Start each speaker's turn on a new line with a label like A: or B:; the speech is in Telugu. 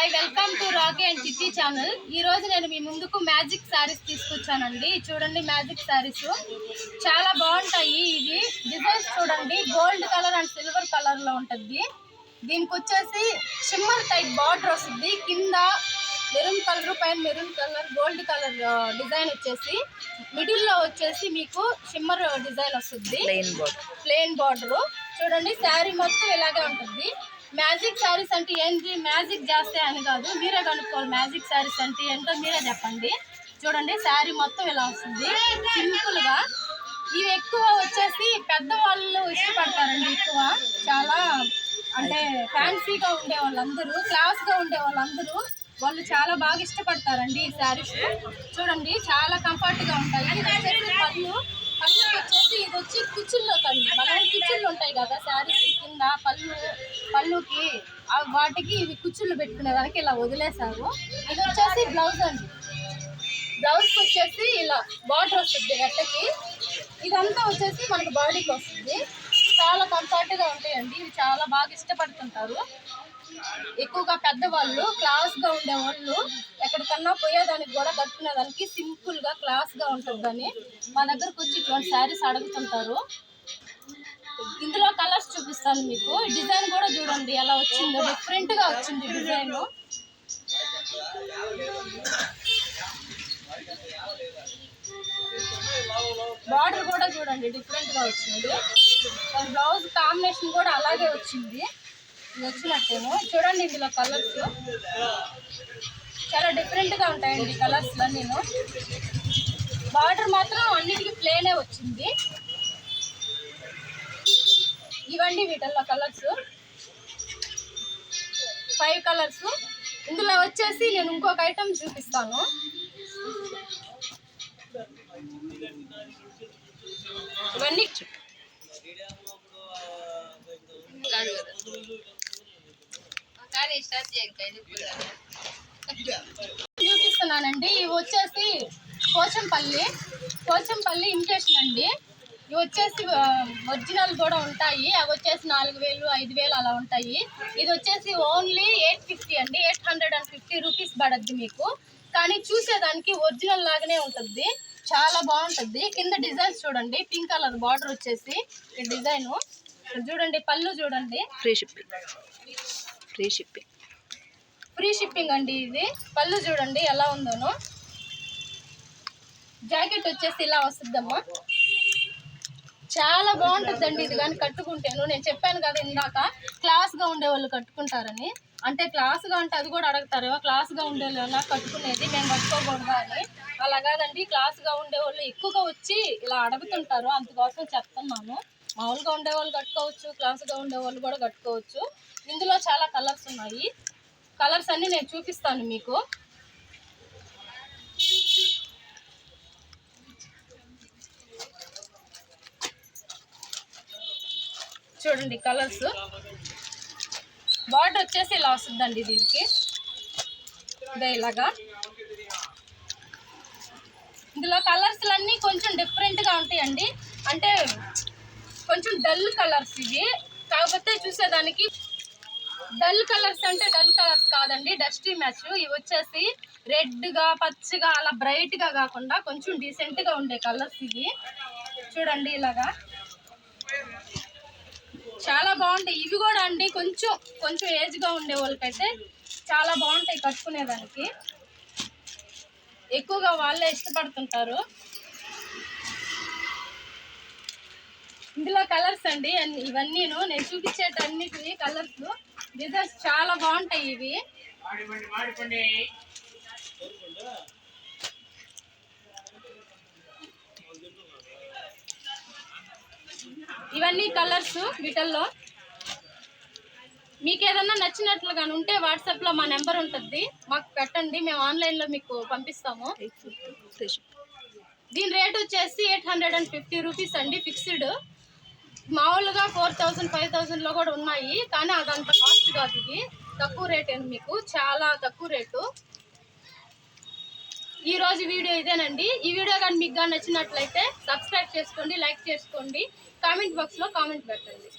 A: Hi, welcome to Rocky and చిట్టి ఛానల్. ఈ రోజు నేను మీ ముందుకు మ్యాజిక్ శారీస్ తీసుకొచ్చానండి. చూడండి, మ్యాజిక్ శారీస్ చాలా బాగుంటాయి. ఇవి డిజైన్స్ చూడండి, gold colour and silver colour లో ఉంటుంది. దీనికి వచ్చేసి షిమ్మర్ టైప్ బార్డర్ వస్తుంది. కింద మెరూన్ కలర్, పైన maroon colour, gold colour design వచ్చేసి మిడిల్ లో వచ్చేసి మీకు షిమ్మర్ డిజైన్ వస్తుంది. ప్లెయిన్ బార్డర్ చూడండి. శారీ మొత్తం ఇలాగే ఉంటుంది. మ్యాజిక్ శారీస్ అంటే ఏంటి, మ్యాజిక్ చేస్తే అని కాదు, మీరే కనుక్కోవాలి. మ్యాజిక్ శారీస్ అంటే ఏంటో మీరే చెప్పండి. చూడండి, శారీ మొత్తం ఇలా వస్తుంది సింపుల్ గా. ఇవి ఎక్కువ వచ్చేసి పెద్దవాళ్ళు ఇష్టపడతారండి. ఎక్కువ చాలా అంటే ఫ్యాన్సీగా ఉండే వాళ్ళందరూ, క్లాస్ గా ఉండే వాళ్ళందరూ వాళ్ళు చాలా బాగా ఇష్టపడతారండి ఈ శారీస్. చూడండి, చాలా కంఫర్ట్ గా ఉంటాయి. పళ్ళు వచ్చేసి ఇది వచ్చి కుచ్చుల్లో కండి, మన కుచ్చుళ్ళు ఉంటాయి కదా శారీస్ కింద పళ్ళుకి, వాటికి ఇవి కుచ్చుళ్ళు పెట్టుకునే దానికి ఇలా వదిలేశారు. ఇది వచ్చేసి బ్లౌజ్ అండి. బ్లౌజ్ వచ్చేసి ఇలా బార్డర్ వస్తుంది రెట్టకి. ఇదంతా వచ్చేసి మనకు బాడీకి వస్తుంది. చాలా కంఫర్ట్ గా ఉంటాయండి. ఇవి చాలా బాగా ఇష్టపడుతుంటారు. ఎక్కువగా పెద్దవాళ్ళు, క్లాస్ గా ఉండే వాళ్ళు ఎక్కడికన్నా పోయేదానికి కూడా కట్టుకునేదానికి సింపుల్ గా క్లాస్ గా ఉంటుందని మా దగ్గరకు వచ్చి ఇటువంటి శారీస్ అడుగుతుంటారు. ఇందులో కలర్స్ చూపిస్తాను మీకు. డిజైన్ కూడా చూడండి ఎలా వచ్చిందో, డిఫరెంట్ గా వచ్చింది డిజైన్. బార్డర్ కూడా చూడండి డిఫరెంట్ గా వచ్చింది. బ్లౌజ్ కాంబినేషన్ కూడా అలాగే వచ్చింది, వచ్చినట్టేను. చూడండి, ఇందులో కలర్స్ చాలా డిఫరెంట్ గా ఉంటాయండి కలర్స్ లో. నేను బార్డర్ మాత్రం అన్నిటికీ ప్లేనే వచ్చింది. ఇవన్నీ వీటిల్లో కలర్స్ 5 కలర్స్. ఇందులో వచ్చేసి నేను ఇంకొక ఐటమ్ చూపిస్తాను. ఇవన్నీ చూపిస్తున్నానండి. ఇవి వచ్చేసి పోచంపల్లి ఇమిటేషన్ అండి. ఇవి వచ్చేసి ఒరిజినల్ కూడా ఉంటాయి. అవి వచ్చేసి 4000, 5000 అలా ఉంటాయి. ఇది వచ్చేసి ఓన్లీ 850 అండి. 850 రూపీస్ పడద్ది మీకు. కానీ చూసేదానికి ఒరిజినల్ లాగానే ఉంటుంది. చాలా బాగుంటుంది. కింద డిజైన్స్ చూడండి, పింక్ కలర్ బార్డర్ వచ్చేసి ఈ డిజైన్ చూడండి. పళ్ళు చూడండి, ఫ్రీ షిప్పింగ్ అండి. ఇది పళ్ళు చూడండి ఎలా ఉందోనో. జాకెట్ వచ్చేసి ఇలా వస్తుందమ్మా. చాలా బాగుంటుందండి ఇది కానీ కట్టుకుంటేను. నేను చెప్పాను కదా ఇందాక, క్లాస్ గా ఉండే వాళ్ళు కట్టుకుంటారని. అంటే క్లాస్ గా అంటే అది కూడా అడుగుతారు, క్లాస్ గా ఉండే వాళ్ళు కట్టుకునేది మేము కట్టుకోకూడదా అని. అలా కాదండి, క్లాస్ గా ఉండే వాళ్ళు ఎక్కువగా వచ్చి ఇలా అడుగుతుంటారు, అందుకోసం చెప్తున్నాను. మామూలుగా ఉండే వాళ్ళు కట్టుకోవచ్చు, క్లాస్ గా ఉండే వాళ్ళు కూడా కట్టుకోవచ్చు. ఇందులో చాలా కలర్స్ ఉన్నాయి. కలర్స్ అన్ని నేను చూపిస్తాను మీకు. చూడండి కలర్స్. బార్డర్ వచ్చేసి ఇలా వస్తుందండి దీనికి, ఇదే ఇలాగా. ఇందులో కలర్స్ అన్నీ కొంచెం డిఫరెంట్ గా ఉంటాయండి. అంటే కొంచెం డల్ కలర్స్ ఇవి, కాకపోతే చూసేదానికి డల్ కలర్స్ అంటే డల్ కలర్స్ కాదండి, డస్టీ మ్యాచ్. ఇవి వచ్చేసి రెడ్ గా, పచ్చగా అలా బ్రైట్ గా కాకుండా కొంచెం డీసెంట్ గా ఉండే కలర్స్ ఇవి. చూడండి ఇలాగా చాలా బాగుంటాయి. ఇవి కూడా అండి కొంచెం ఏజ్ గా ఉండే వాళ్ళకైతే చాలా బాగుంటాయి కట్టుకునేదానికి. ఎక్కువగా వాళ్ళే ఇష్టపడుతుంటారు. ఇందులో కలర్స్ అండి ఇవన్నీ నేను చూపించేటన్నిటివి కలర్స్. డిజైన్స్ చాలా బాగుంటాయి ఇవి. ఇవన్నీ కలర్స్. వీటిల్లో మీకు ఏదన్నా నచ్చినట్లుగా ఉంటే వాట్సాప్లో మా నెంబర్ ఉంటుంది, మాకు పెట్టండి, మేము ఆన్లైన్లో మీకు పంపిస్తాము. దీని రేట్ వచ్చేసి 850 రూపీస్ అండి, ఫిక్స్డ్. మామూలుగా 4000, 5000లో కూడా ఉన్నాయి, కానీ అదంత కాస్ట్ కాదు. ఇది తక్కువ రేట్ అండి, మీకు చాలా తక్కువ రేటు. ఈరోజు వీడియో ఇదేనండి. ఈ వీడియో కానీ మీకు నచ్చినట్లయితే సబ్స్క్రైబ్ చేసుకోండి, లైక్ చేసుకోండి, కామెంట్ బాక్స్లో కామెంట్ పెట్టండి.